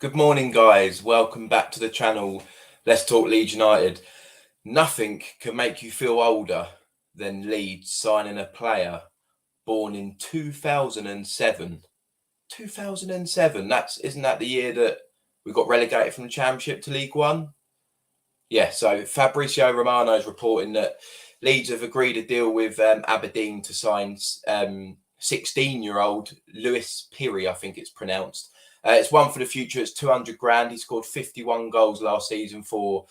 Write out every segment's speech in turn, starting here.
Good morning, guys. Welcome back to the channel. Let's talk Leeds United. Nothing can make you feel older than Leeds signing a player born in 2007. 2007. Isn't that the year that we got relegated from the Championship to League One? Yeah. So Fabrizio Romano is reporting that Leeds have agreed a deal with Aberdeen to sign 16-year-old Lewis Pirri, I think it's pronounced. It's one for the future. It's 200 grand. He scored 51 goals last season for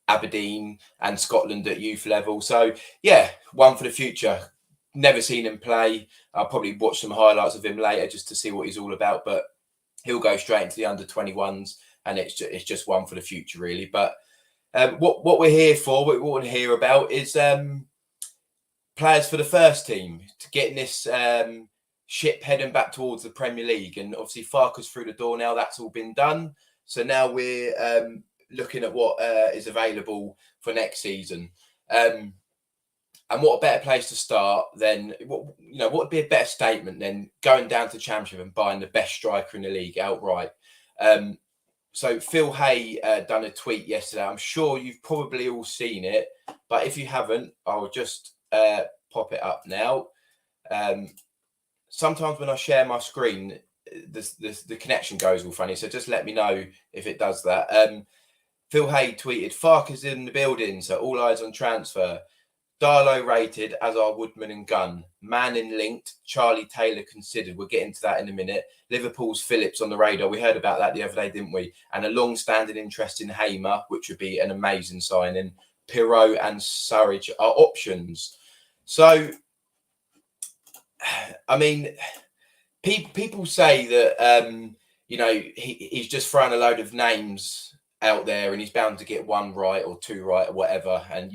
Aberdeen and Scotland at youth level. So, yeah, one for the future. Never seen him play. I'll probably watch some highlights of him later just to see what he's all about. But he'll go straight into the under-21s, and it's just one for the future, really. But what we're here for, what we want to hear about is players for the first team to getting this ship heading back towards the Premier League. And obviously Farke's through the door now. That's all been done. So now we're looking at what is available for next season. And what a better place to start than, what would be a better statement than going down to the Championship and buying the best striker in the league outright. So Phil Hay done a tweet yesterday. I'm sure you've probably all seen it, but if you haven't, I'll just pop it up now. Sometimes when I share my screen, the connection goes all funny. So just let me know if it does that. Phil Hay tweeted, Farke is in the building, so all eyes on transfer. Darlow rated, as are Woodman and Gunn. Manning linked, Charlie Taylor considered. We'll get into that in a minute. Liverpool's Phillips on the radar. We heard about that the other day, didn't we? And a long-standing interest in Hamer, which would be an amazing signing. Pirro and Surridge are options. So, I mean, people say that, he's just throwing a load of names out there and he's bound to get one right or two right or whatever and,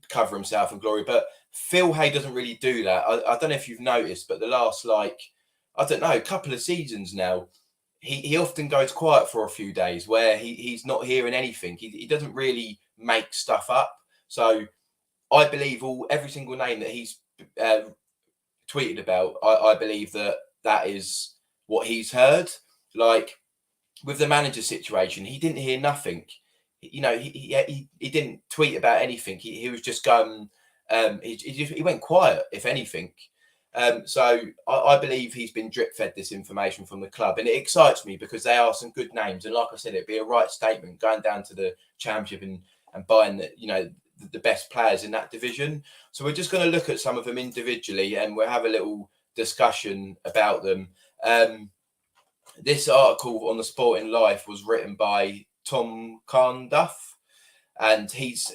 cover himself in glory. But Phil Hay doesn't really do that. I don't know if you've noticed, but the last, couple of seasons now, he often goes quiet for a few days where he's not hearing anything. He doesn't really make stuff up. So I believe every single name that he's tweeted about, I believe that is what he's heard. Like with the manager situation, he didn't hear nothing. He didn't tweet about anything. He was just going. He went quiet, if anything. So I believe he's been drip fed this information from the club, and it excites me because they are some good names. And like I said, it'd be a right statement going down to the Championship and buying the best players in that division. So we're just going to look at some of them individually, and we'll have a little discussion about them. This article on the Sporting Life was written by Tom Carnduff, and he's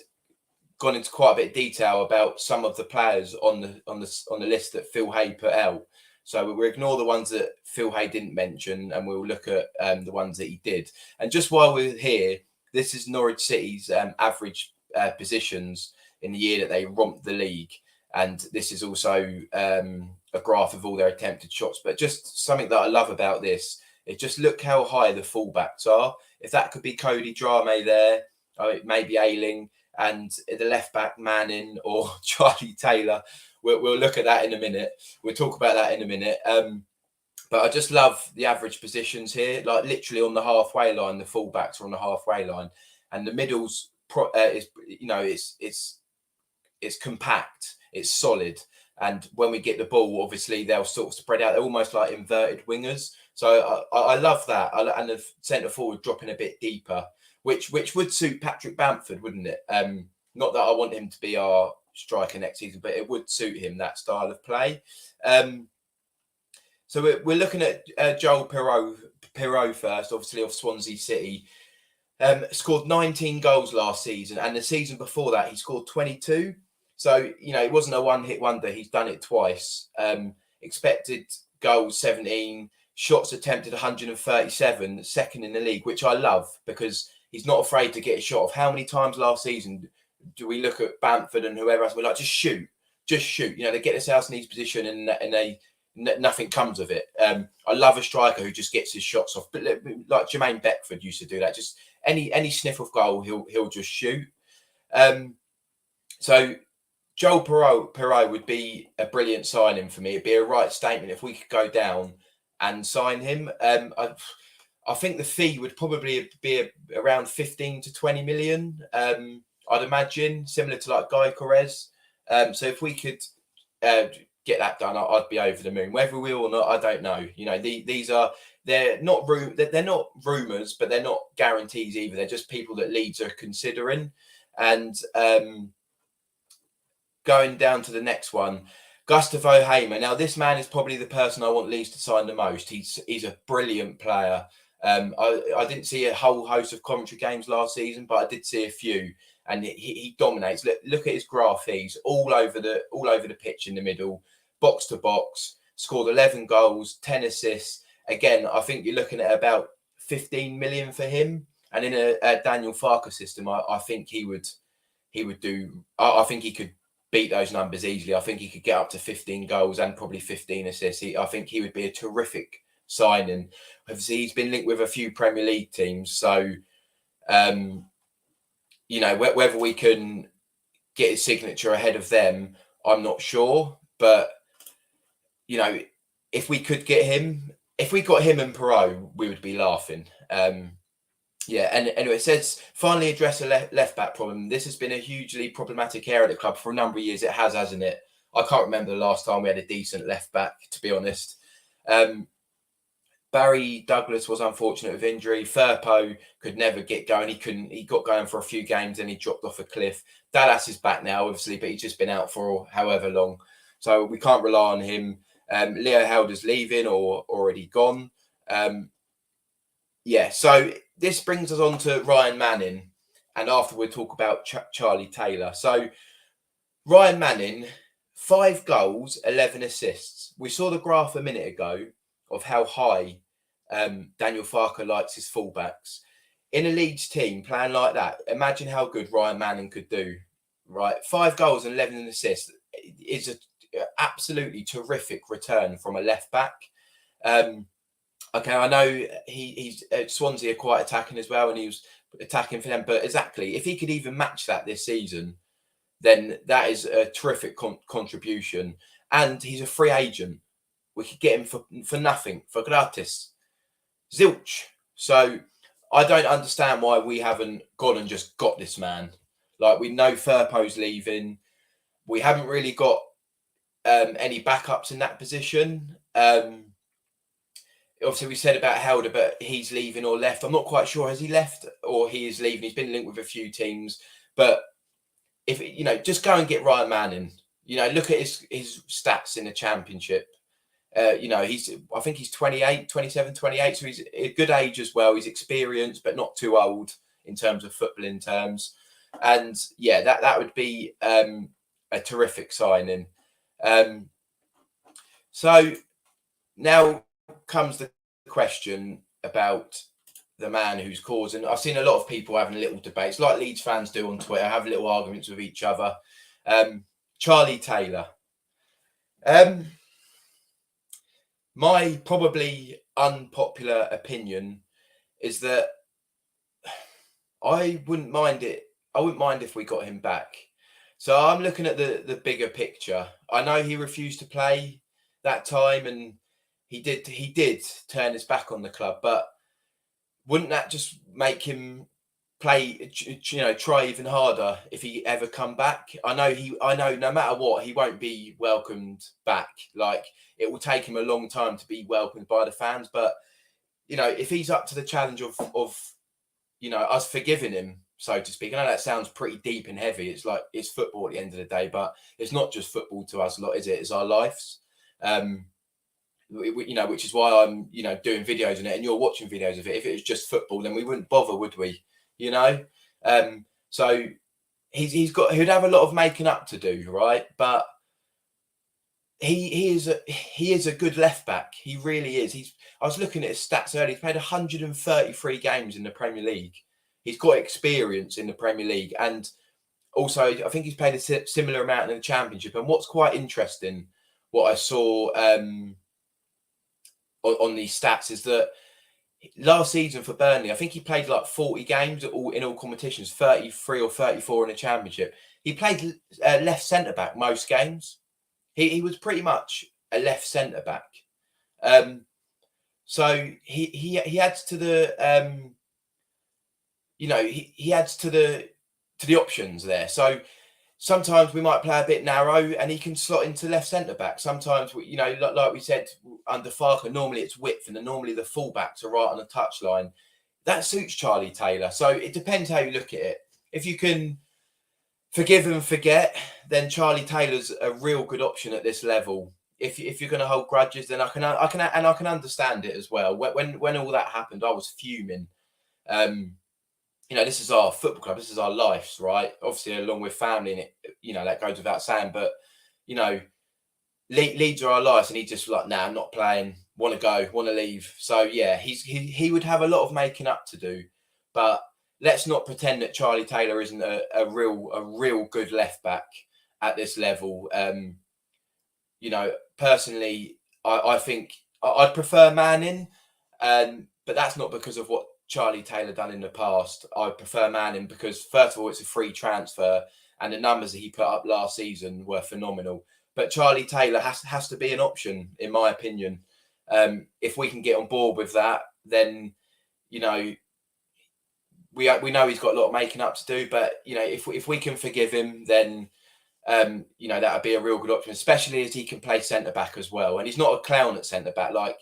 gone into quite a bit of detail about some of the players on the list that Phil Hay put out. So we'll ignore the ones that Phil Hay didn't mention, and we'll look at the ones that he did. And just while we're here, this is Norwich City's average positions in the year that they romped the league, and this is also a graph of all their attempted shots. But just something that I love about this is just look how high the fullbacks are. If that could be Cody Drame there, maybe Ayling, and the left back Manning or Charlie Taylor. We'll look at that in a minute. We'll talk about that in a minute. But I just love the average positions here. Like literally on the halfway line, the fullbacks are on the halfway line, and the middle's it's compact, it's solid. And when we get the ball, obviously they'll sort of spread out. They're almost like inverted wingers. So I love that. And the centre forward dropping a bit deeper, which would suit Patrick Bamford, wouldn't it? Not that I want him to be our striker next season, but it would suit him, that style of play. So we're looking at Joel Pirro first, obviously of Swansea City. Scored 19 goals last season, and the season before that he scored 22. So, it wasn't a one-hit wonder. He's done it twice. Expected goals 17, shots attempted 137, second in the league, which I love because he's not afraid to get a shot off. How many times last season do we look at Bamford and whoever else? We're like, just shoot. They get themselves in these position and nothing comes of it. I love a striker who just gets his shots off. But like Jermaine Beckford used to do that. Just any sniff of goal, he'll just shoot. So Joel Pirro would be a brilliant signing for me. It'd be a right statement if we could go down and sign him. I think the fee would probably be around 15 to 20 million. I'd imagine similar to like Guy Correz. So if we could get that done, I'd be over the moon. Whether we will or not, I don't know. You know, these are they're not rumors, but they're not guarantees either. They're just people that Leeds are considering. And going down to the next one, Gustavo Hamer. Now, this man is probably the person I want Leeds to sign the most. He's a brilliant player. I didn't see a whole host of commentary games last season, but I did see a few, and he dominates. Look at his graph. He's all over the pitch in the middle, box to box. Scored 11 goals, 10 assists. Again, I think you're looking at about 15 million for him. And in a Daniel Farke system, I think he would do. I think he could beat those numbers easily. I think he could get up to 15 goals and probably 15 assists. I think he would be a terrific signing. Obviously, he's been linked with a few Premier League teams, so you know, whether we can get his signature ahead of them, I'm not sure. But you know, if we could get him, if we got him and Perot, we would be laughing. Yeah, and anyway, it says finally address a left back problem. This has been a hugely problematic area at the club for a number of years. It has, hasn't it? I can't remember the last time we had a decent left back, to be honest. Barry Douglas was unfortunate with injury. Firpo could never get going. He got going for a few games and he dropped off a cliff. Dallas is back now, obviously, but he's just been out for however long. So we can't rely on him. Leo Helder's leaving or already gone. Yeah, so this brings us on to Ryan Manning. And after we'll talk about Charlie Taylor. So Ryan Manning, 5 goals, 11 assists. We saw the graph a minute ago of how high Daniel Farke likes his fullbacks. In a Leeds team playing like that, imagine how good Ryan Manning could do, right? 5 goals and 11 assists is an absolutely terrific return from a left back. Okay, I know he's Swansea are quite attacking as well, and he was attacking for them. But exactly, if he could even match that this season, then that is a terrific contribution. And he's a free agent. We could get him for nothing, for gratis. Zilch. So I don't understand why we haven't gone and just got this man. Like, we know Firpo's leaving. We haven't really got any backups in that position. Obviously, we said about Helder, but he's leaving or left. I'm not quite sure. Has he left or he is leaving? He's been linked with a few teams. But if you know, just go and get Ryan Manning. You know, look at his stats in the Championship. You know, I think he's 28, 27, 28. So he's a good age as well. He's experienced, but not too old in terms of footballing terms. And yeah, that would be a terrific signing. So now comes the question about the man who's causing. I've seen a lot of people having little debates, like Leeds fans do on Twitter, have little arguments with each other. Charlie Taylor. My probably unpopular opinion is that I wouldn't mind it. I wouldn't mind if we got him back. So I'm looking at the bigger picture. I know he refused to play that time, and he did turn his back on the club. But wouldn't that just make him play? You know, try even harder if he ever come back. I know no matter what, he won't be welcomed back. Like, it will take him a long time to be welcomed by the fans. But you know, if he's up to the challenge of you know, us forgiving him, so to speak. I know that sounds pretty deep and heavy. It's like, it's football at the end of the day, but it's not just football to us a lot, is it? It's our lives. You know, which is why I'm, you know, doing videos on it and you're watching videos of it. If it was just football, then we wouldn't bother, would we? You know? So he'd have a lot of making up to do, right? But he is a good left back. He really is. I was looking at his stats earlier. He's played 133 games in the Premier League. He's got experience in the Premier League, and also I think he's played a similar amount in the Championship. And what's quite interesting, what I saw on these stats, is that last season for Burnley, I think he played like 40 games in all competitions, 33 or 34 in the Championship. He played left centre back most games. He was pretty much a left centre back. So he adds to the he adds to the options there. So sometimes we might play a bit narrow and he can slot into left centre back. Sometimes, like we said, under Farker, normally it's width and normally the fullbacks are right on the touchline. That suits Charlie Taylor. So it depends how you look at it. If you can forgive and forget, then Charlie Taylor's a real good option at this level. If you're going to hold grudges, then I can understand it as well. When all that happened, I was fuming. This is our football club. This is our lives, right? Obviously, along with family, and it, that goes without saying. But Leeds are our lives, and he's just like, nah, I'm not playing. Want to go, want to leave. So yeah, he would have a lot of making up to do. But let's not pretend that Charlie Taylor isn't a real good left back at this level. Personally, I think I'd prefer Manning, but that's not because of what Charlie Taylor done in the past. I prefer Manning because, first of all, it's a free transfer, and the numbers that he put up last season were phenomenal. But Charlie Taylor has to be an option, in my opinion. If we can get on board with that, then we know he's got a lot of making up to do. But if we can forgive him, then that would be a real good option, especially as he can play centre back as well. And he's not a clown at centre back. Like,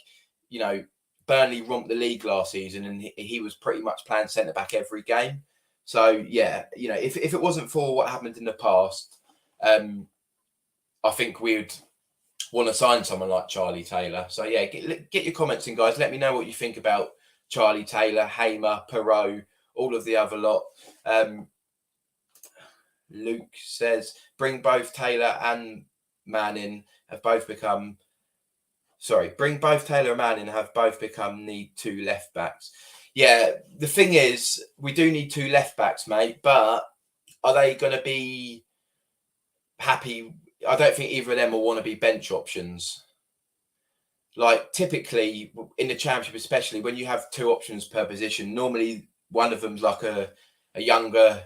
Burnley romped the league last season and he was pretty much playing centre back every game. So yeah, if it wasn't for what happened in the past, I think we'd want to sign someone like Charlie Taylor. So yeah, get your comments in, guys. Let me know what you think about Charlie Taylor, Hamer, Perot, all of the other lot. Luke says, bring both Taylor and Manning have both become... bring both Taylor and Manning have both become need two left backs. Yeah, the thing is, we do need two left backs, mate, but are they going to be happy? I don't think either of them will want to be bench options. Like, typically, in the Championship especially, when you have two options per position, normally one of them's like a younger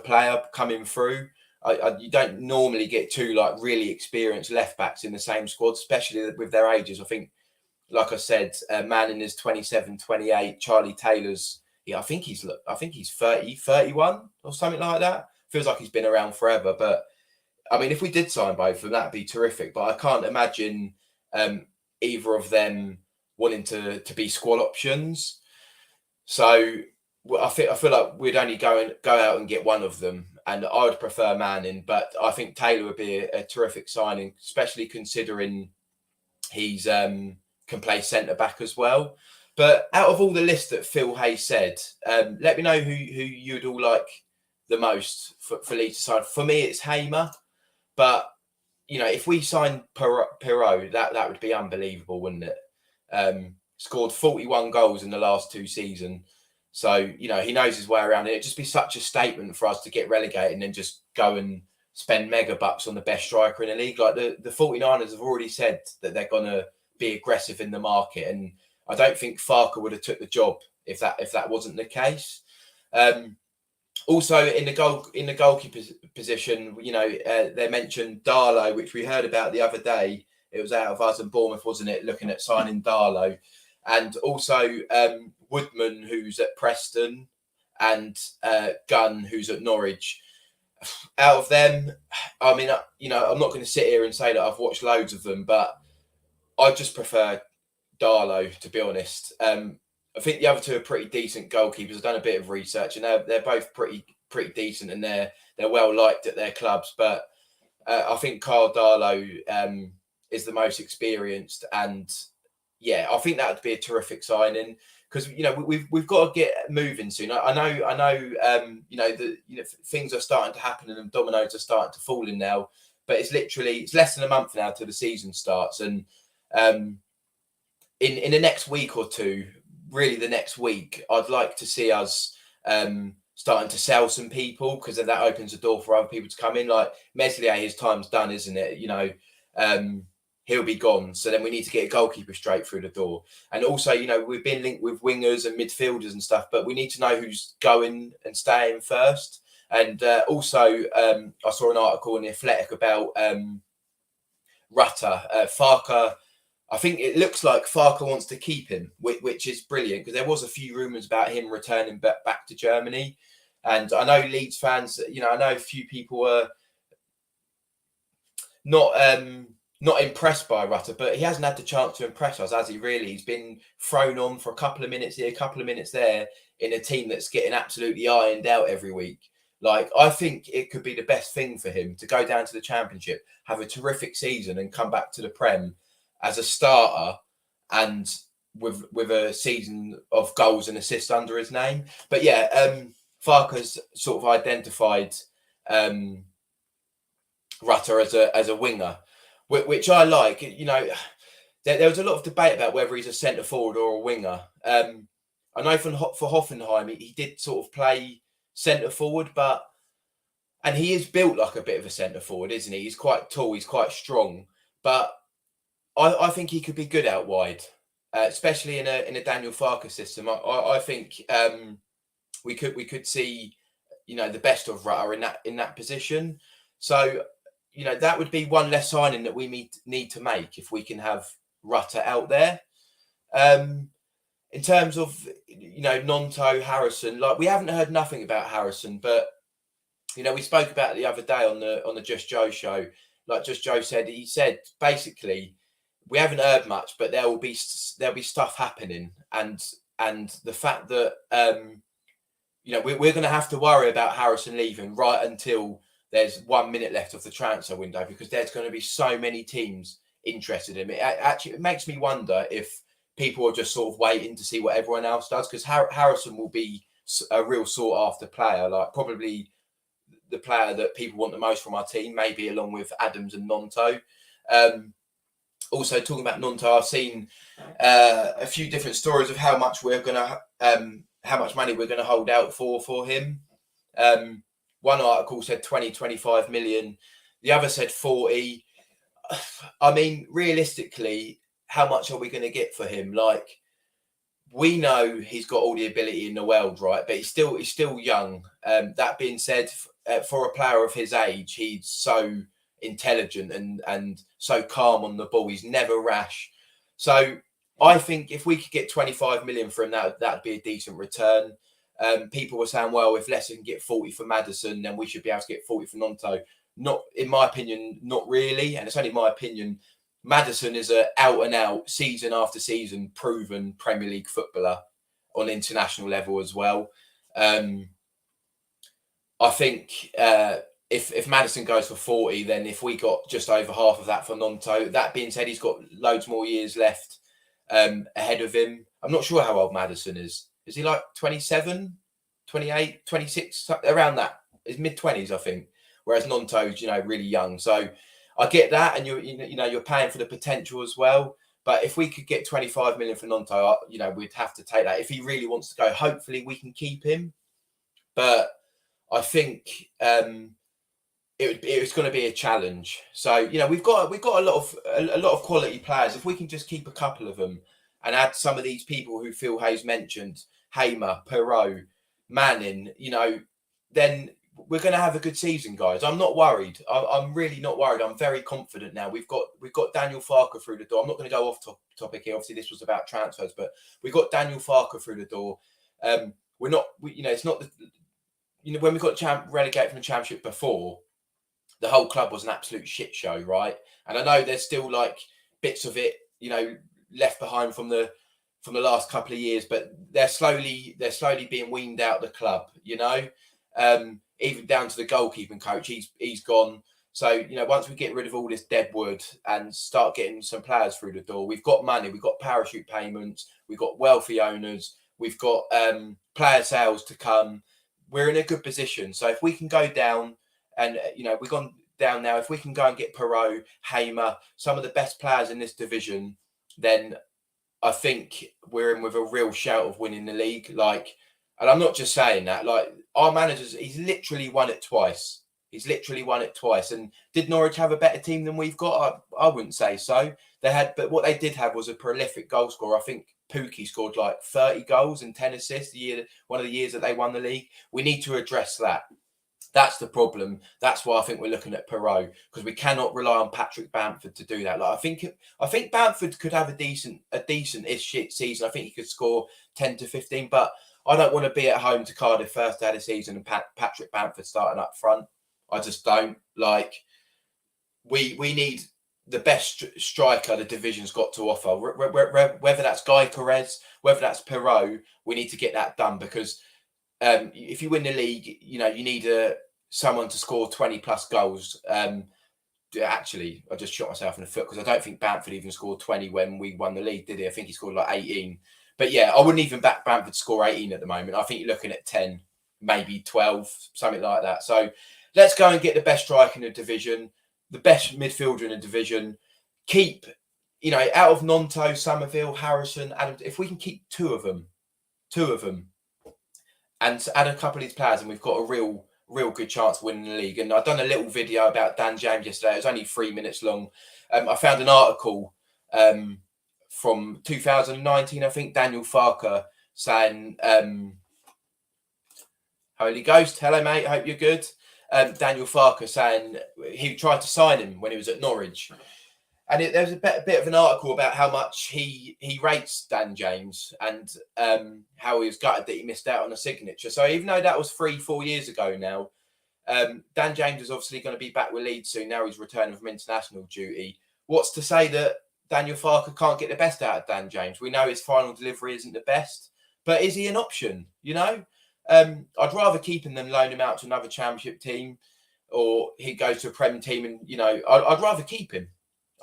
player coming through. You don't normally get two like really experienced left backs in the same squad, especially with their ages. I think, like I said, Manning is 27, 28. Charlie Taylor's, I think he's 30, 31 or something like that. Feels like he's been around forever. But I mean, if we did sign both of them, that'd be terrific. But I can't imagine either of them wanting to be squad options. So I feel like we'd only go out and get one of them, and I would prefer Manning, but I think Taylor would be a terrific signing, especially considering he's can play centre back as well. But out of all the list that Phil Hayes said, let me know who you'd all like the most for Leeds to sign. For me, it's Hamer, but if we signed Perot, that would be unbelievable, wouldn't it? Scored 41 goals in the last two seasons. So, he knows his way around it. It'd just be such a statement for us to get relegated and then just go and spend mega bucks on the best striker in the league. Like the 49ers have already said that they're going to be aggressive in the market. And I don't think Farker would have took the job if that wasn't the case. Also in the goalkeeper position, they mentioned Darlow, which we heard about the other day. It was out of us and Bournemouth, wasn't it? Looking at signing Darlow. And also Woodman, who's at Preston, and Gunn, who's at Norwich. Out of them, I mean, I'm not going to sit here and say that I've watched loads of them, but I just prefer Darlow, to be honest. I think the other two are pretty decent goalkeepers. I've done a bit of research, and they're both pretty decent, and they're well liked at their clubs. But I think Carl Darlow is the most experienced, and yeah, I think that would be a terrific signing because we've got to get moving soon. I know things are starting to happen and dominoes are starting to fall in now, but it's less than a month now till the season starts, and in the next week or two, really the next week, I'd like to see us starting to sell some people because then that opens the door for other people to come in. Like Meslier, his time's done, isn't it? He'll be gone. So then we need to get a goalkeeper straight through the door. And also, we've been linked with wingers and midfielders and stuff, but we need to know who's going and staying first. And also, I saw an article in The Athletic about Rutter. Farker, I think it looks like Farke wants to keep him, which is brilliant, because there was a few rumours about him returning back to Germany. And I know Leeds fans, I know a few people were not impressed by Rutter, but he hasn't had the chance to impress us, has he? Really, he's been thrown on for a couple of minutes here, a couple of minutes there, in a team that's getting absolutely ironed out every week. Like, I think it could be the best thing for him to go down to the Championship, have a terrific season, and come back to the Prem as a starter, and with a season of goals and assists under his name. But yeah, Farke's sort of identified Rutter as a winger, which I like. There was a lot of debate about whether he's a centre forward or a winger. I know for Hoffenheim, he did sort of play centre forward, and he is built like a bit of a centre forward, isn't he? He's quite tall, he's quite strong, but I think he could be good out wide, especially in a Daniel Farke system. I think we could see the best of Rutter in that position. So that would be one less signing that we need to make if we can have Rutter out there. In terms of Gnonto, Harrison, like, we haven't heard nothing about Harrison, but we spoke about it the other day on the Just Joe show. Like Just Joe said, he said basically we haven't heard much, but there'll be stuff happening, and the fact that we're going to have to worry about Harrison leaving right until there's 1 minute left of the transfer window, because there's going to be so many teams interested in him. It makes me wonder if people are just sort of waiting to see what everyone else does, because Harrison will be a real sought after player, like probably the player that people want the most from our team, maybe along with Adams and Gnonto. Also, talking about Gnonto, I've seen a few different stories of how much money we're going to hold out for him. One article said 20-25 million. The other said 40. I mean, realistically, how much are we going to get for him? Like, we know he's got all the ability in the world, right? But he's still young. That being said, for a player of his age, he's so intelligent and so calm on the ball. He's never rash. So I think if we could get 25 million for him, that'd be a decent return. People were saying, well, if Leicester can get 40 for Maddison, then we should be able to get 40 for Gnonto. Not, in my opinion, not really. And it's only my opinion. Maddison is an out-and-out, season after season, proven Premier League footballer on international level as well. I think if Maddison goes for 40, then if we got just over half of that for Gnonto, that being said, he's got loads more years left ahead of him. I'm not sure how old Maddison is. Is he like 27, 28, 26, around that? His mid-20s, I think. Whereas Gnonto's, really young. So I get that, and you're paying for the potential as well. But if we could get 25 million for Gnonto, we'd have to take that. If he really wants to go, hopefully we can keep him. But I think it's going to be a challenge. So we've got a lot of quality players. If we can just keep a couple of them and add some of these people who Phil Hayes mentioned, Hamer, Perot, Manning, then we're going to have a good season, guys. I'm not worried. I'm really not worried. I'm very confident now. We've got Daniel Farke through the door. I'm not going to go off topic here. Obviously, this was about transfers, but we got Daniel Farke through the door. It's not when we got relegated from the Championship before, the whole club was an absolute shit show, right? And I know there's still like bits of it, left behind from the last couple of years, but they're slowly being weaned out the club, even down to the goalkeeping coach. He's gone. So, once we get rid of all this dead wood and start getting some players through the door, we've got money, we've got parachute payments, we've got wealthy owners, we've got player sales to come. We're in a good position. So if we can go down and, we've gone down now, if we can go and get Perot, Hamer, some of the best players in this division, then I think we're in with a real shout of winning the league. And I'm not just saying that, our managers, he's literally won it twice. And did Norwich have a better team than we've got? I wouldn't say so. But what they did have was a prolific goal scorer. I think Pookie scored like 30 goals and 10 assists one of the years that they won the league. We need to address that. That's the problem. That's why I think we're looking at Perot, because we cannot rely on Patrick Bamford to do that. Like I think Bamford could have a decent-ish season. I think he could score 10 to 15, but I don't want to be at home to Cardiff first day of the season and Patrick Bamford starting up front. I just don't. Like, we need the best striker the division's got to offer. Whether that's Guy Perez, whether that's Perot, we need to get that done, because if you win the league, you know, you need someone to score 20 plus goals. Actually, I just shot myself in the foot, because I don't think Bamford even scored 20 when we won the league, did he? I think he scored like 18. But yeah, I wouldn't even back Bamford to score 18 at the moment. I think you're looking at 10, maybe 12, something like that. So let's go and get the best striker in the division, the best midfielder in the division. Keep, you know, out of Nonto, Somerville, Harrison, Adam, if we can keep two of them, and add a couple of these players, and we've got a real good chance of winning the league. And I've done a little video about Dan James yesterday. It was only 3 minutes long. I found an article from 2019, I think, Daniel Farker saying, Holy Ghost, hello mate, hope you're good. Daniel Farker saying he tried to sign him when he was at Norwich. And there's a bit of an article about how much he rates Dan James, and how he was gutted that he missed out on a signature. So even though that was 3-4 years ago now, Dan James is obviously going to be back with Leeds soon. Now he's returning from international duty. What's to say that Daniel Farker can't get the best out of Dan James? We know his final delivery isn't the best, but is he an option? You know, I'd rather keep him than loan him out to another Championship team, or he goes to a Prem team, and you know, I'd rather keep him.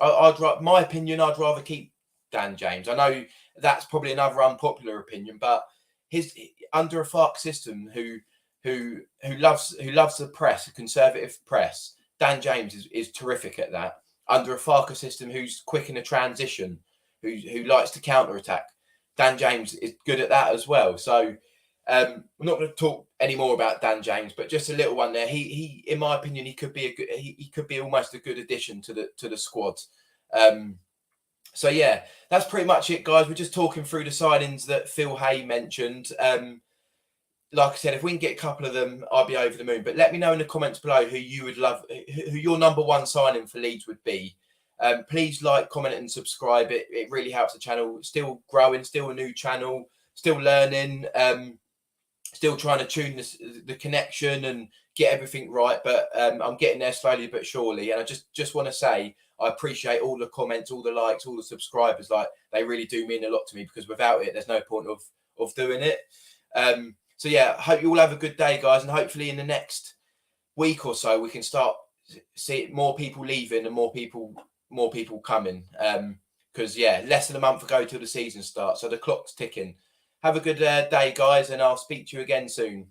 My opinion, I'd rather keep Dan James. I know that's probably another unpopular opinion, but his under a Fark system who loves the press, a conservative press, Dan James is terrific at that. Under a Farker system who's quick in a transition, who likes to counter attack, Dan James is good at that as well. So we're not going to talk any more about Dan James, but just a little one there. He in my opinion, he could be almost a good addition to the squad. So yeah, that's pretty much it, guys. We're just talking through the signings that Phil Hay mentioned. Like I said, if we can get a couple of them, I'll be over the moon. But let me know in the comments below who you would love, who your number one signing for Leeds would be. Please like, comment, and subscribe. It really helps the channel. Still growing, still a new channel, still learning. Still trying to tune the connection and get everything right, but I'm getting there slowly but surely. And I just want to say I appreciate all the comments, all the likes, all the subscribers. Like, they really do mean a lot to me, because without it, there's no point of doing it. So yeah, I hope you all have a good day, guys, and hopefully in the next week or so we can start seeing more people leaving and more people coming. Because yeah, less than a month ago till the season starts, so the clock's ticking. Have a good day, guys, and I'll speak to you again soon.